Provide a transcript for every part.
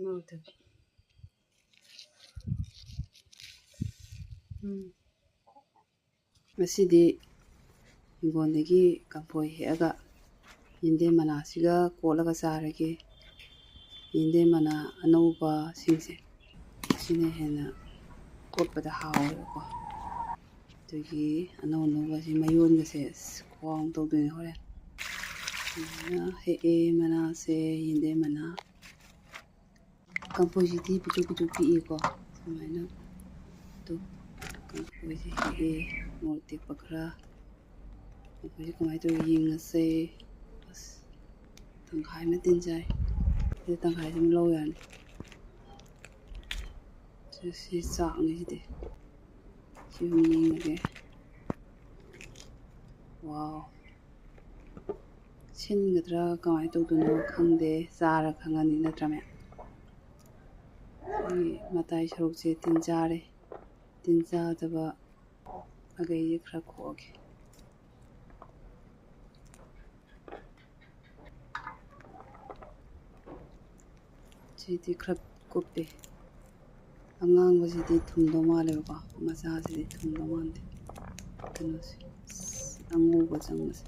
ꯉꯧꯗꯕ ꯉꯁꯤꯗꯤ ꯍꯤꯡꯒꯣꯜꯗꯒꯤ ꯀꯝꯐꯣꯏ ꯍꯦꯛꯑꯒ ꯌꯦꯟꯗꯦꯝ ꯃꯅꯥꯁꯤꯒ ꯀꯣꯠꯂꯒ ꯆꯥꯔꯒꯦ. ꯌꯦꯟꯗꯦꯝ ꯃꯅꯥ ꯑꯅꯧꯕꯁꯤꯡꯁꯦ ꯁꯤꯅ ꯍꯦꯟꯅ ꯀꯣꯠꯄꯗ ꯍꯥꯎꯋꯦꯕꯀꯣ. ꯑꯗꯨꯒꯤ ꯑꯅꯧꯕꯁꯤ ꯃꯌꯣꯟꯒꯁꯦ ꯈꯨꯍꯥꯎ ꯇꯧꯗꯣꯏꯅꯦ ꯍꯣꯔꯦꯟ. ꯑꯗꯨꯃꯥꯏꯅ ꯍꯦꯛꯑꯦ ꯃꯅꯥꯁꯦ, ꯌꯦꯟꯗꯦꯝ ꯃꯅꯥ. ꯀꯝꯐꯣꯏꯁꯤꯗꯤ ꯄꯤꯛꯇ꯭ꯔꯨ ꯄꯤꯛꯇ꯭ꯔꯨ ꯄꯤꯛꯏꯀꯣ. ꯁꯨꯃꯥꯏꯅ ꯀꯝꯐꯣꯏꯁꯦ ꯍꯦꯛꯑꯦ, ꯃꯣꯔꯣꯛ ꯇꯦꯛꯄ ꯈꯔ. ꯀꯝꯐꯣꯏꯁꯦ ꯀꯃꯥꯏꯅ ꯇꯧꯔ ꯌꯦꯡꯉꯁꯦ. ꯑꯁ ꯇꯪꯈꯥꯏ ꯑꯃ ꯇꯤꯟ ꯆꯥꯏ. ꯁꯤꯗ ꯇꯪꯈꯥꯏꯁꯤ ꯑꯃ ꯂꯧ ꯌꯥꯅꯤ. ꯁꯤ ꯆꯥꯛꯅꯤ ꯁꯤꯗꯤ. ꯁꯤ ꯑꯃ ꯌꯦꯡꯉꯒꯦ. ꯋꯥꯎ, ꯁꯤꯟꯒꯗ꯭ꯔꯥ ꯀꯃꯥꯏꯅ ꯇꯧꯗꯣꯏꯅꯣ ꯈꯪꯗꯦ. ꯆꯥꯔ ꯈꯪꯉꯅꯤ ꯅꯠꯇ꯭ꯔꯥ ꯃꯌꯥꯝ. ꯁꯤꯒꯤ ꯃꯇꯥꯏ ꯁꯔꯨꯛꯁꯦ ꯇꯤꯟ ꯆꯥꯔꯦ. ꯇꯤꯟ ꯆꯥꯗꯕ ꯑꯒꯩꯁꯦ ꯈꯔ ꯈꯣꯛꯑꯒꯦ. ꯁꯤꯗꯤ ꯈꯔ ꯀꯨꯞꯄꯦ. ꯑꯉꯥꯡꯕꯁꯤꯗꯤ ꯊꯨꯝꯗꯧ ꯃꯥꯜꯂꯦꯕꯀꯣ. ꯃꯆꯥꯁꯤꯗꯤ ꯊꯨꯝꯗꯧ ꯃꯥꯟꯗꯦ. ꯀꯩꯅꯣꯁꯦ ꯑꯉꯧꯕ ꯆꯪꯕꯁꯦ.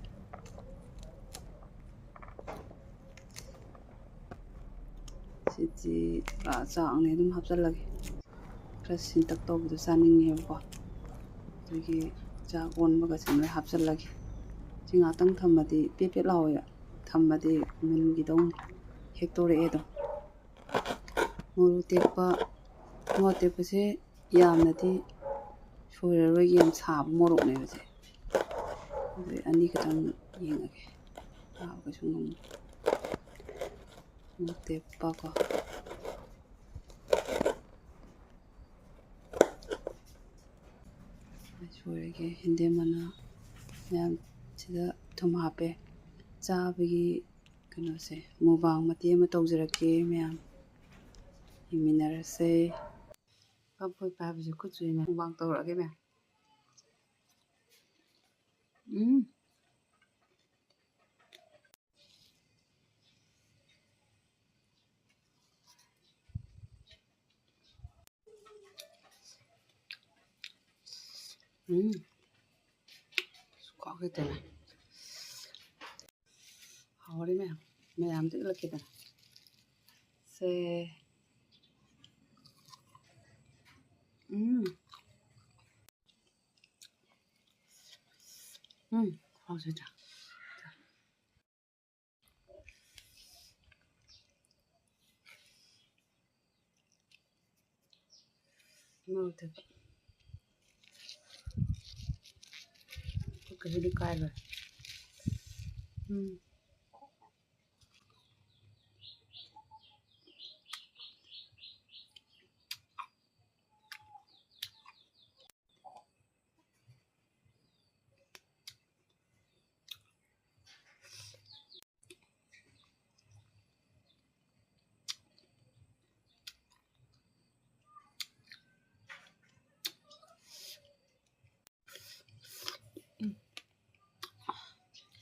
ꯁꯤꯗꯤ ꯄꯨꯔꯥ ꯆꯥꯛꯅꯤ, ꯑꯗꯨꯝ ꯍꯥꯞꯆꯤꯜꯂꯒꯦ. ꯈꯔ ꯁꯤꯟꯇꯛ ꯇꯧꯕꯗꯣ ꯆꯥꯅꯤꯡꯉꯦꯕꯀꯣ. ꯑꯗꯨꯒꯤ ꯆꯥꯛ ꯑꯣꯟꯕꯒꯁꯦ ꯂꯣꯏ ꯍꯥꯞꯆꯤꯜꯂꯒꯦ. ꯁꯤ ꯉꯥꯛꯇꯪ ꯊꯝꯃꯗꯤ ꯄꯦꯠ ꯄꯦꯠ ꯂꯥꯎꯋꯦ. ꯊꯝꯃꯗꯤ ꯃꯨꯟꯒꯤꯗꯧꯅꯤ. ꯍꯦꯛꯇꯣꯔꯛꯑꯦ ꯑꯗꯨꯝ. ꯃꯣꯔꯣꯛ ꯇꯦꯛꯄꯁꯦ ꯌꯥꯝꯅꯗꯤ ꯁꯣꯏꯔꯔꯣꯏꯒꯤ, ꯌꯥꯝ ꯁꯥꯕ ꯃꯣꯔꯣꯛꯅꯦꯕ ꯁꯦ. ꯑꯗꯨ ꯑꯅꯤ ꯈꯛꯇꯪ ꯌꯦꯡꯉꯒꯦ. ꯁꯥꯕ ꯀꯩꯁꯨ ꯉꯝꯃꯣꯏ. ꯃꯣꯔꯣꯛ ꯇꯦꯛꯄꯀꯣ. ꯁꯣꯏꯔꯒꯦ. ꯌꯦꯟꯗꯦꯝ ꯃꯅꯥ ꯃꯌꯥꯝ ꯁꯤꯗ ꯊꯨꯝ ꯍꯥꯞꯄꯦ. ꯆꯥꯕꯒꯤ ꯀꯩꯅꯣꯁꯦ ꯃꯨꯛꯕꯥꯡ ꯃꯇꯦꯛ ꯑꯃ ꯇꯧꯖꯔꯛꯀꯦ ꯃꯌꯥꯝ. ꯌꯦꯡꯃꯤꯟꯅꯔꯁꯦ. ꯀꯝꯐꯣꯏ ꯄꯥꯏꯕꯁꯦ ꯈꯨꯠ ꯆꯨꯏꯅꯦ. ꯃꯨꯛꯕꯥꯡ ꯇꯧꯔꯛꯑꯒꯦ ꯃꯌꯥꯝ. ꯁꯨꯛꯈꯥꯎ ꯈꯤꯇꯪ ꯍꯥꯎꯔꯦ ꯃꯌꯥꯝ. ꯃꯌꯥꯝꯗ ꯏꯜꯂꯛꯀꯦꯗꯅ. ꯁꯦ ꯍꯥꯎꯖꯗ꯭ꯔꯥ. ꯉꯧꯗꯕ ꯈꯨꯠꯀꯁꯤꯗꯤ ꯀꯥꯏꯔꯣꯏ.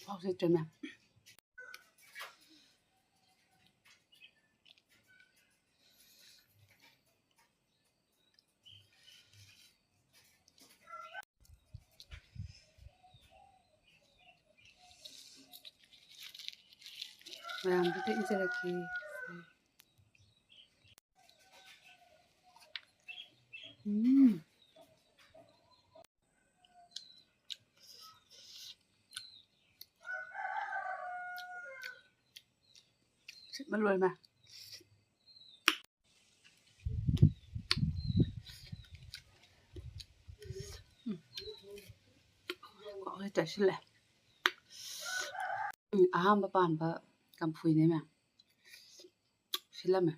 ꯍꯥꯎꯖꯗ꯭ꯔꯥ ꯃꯌꯥꯝ. ꯃꯌꯥꯝꯗꯨꯗ ꯏꯖꯔꯛꯀꯦ. ꯁꯤꯠꯃ ꯂꯣꯏꯃ. ꯀꯣꯛꯁꯦ ꯇꯩꯁꯤꯜꯂꯦ. ꯑꯍꯥꯟꯕ ꯄꯥꯟꯕ ꯀꯝꯐꯣꯏꯅꯦ ꯃꯌꯥꯝ. ꯁꯤꯜꯂꯝꯃꯦ.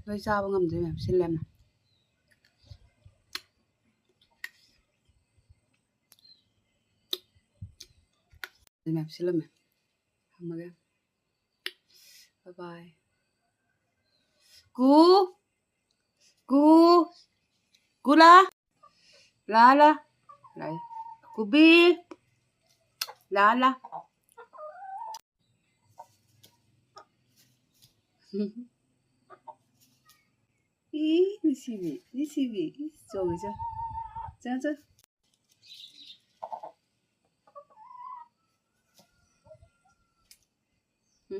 ꯂꯣꯏ ꯆꯥꯕ ꯉꯝꯗ꯭ꯔꯦ ꯃꯌꯥꯝ. ꯁꯤꯜꯂꯦꯝꯅ. ꯃꯌꯥꯝ ꯁꯤꯜꯂꯝꯃꯦ. ꯊꯝꯃꯒꯦ. ꯕꯥꯏ ꯕꯥꯏ. ꯀꯨꯂꯥ ꯂꯥ ꯀꯨꯕꯤ ꯂꯥ Ý, đi xì bì, đi xì bì, rồi chứ. Chứ chứ.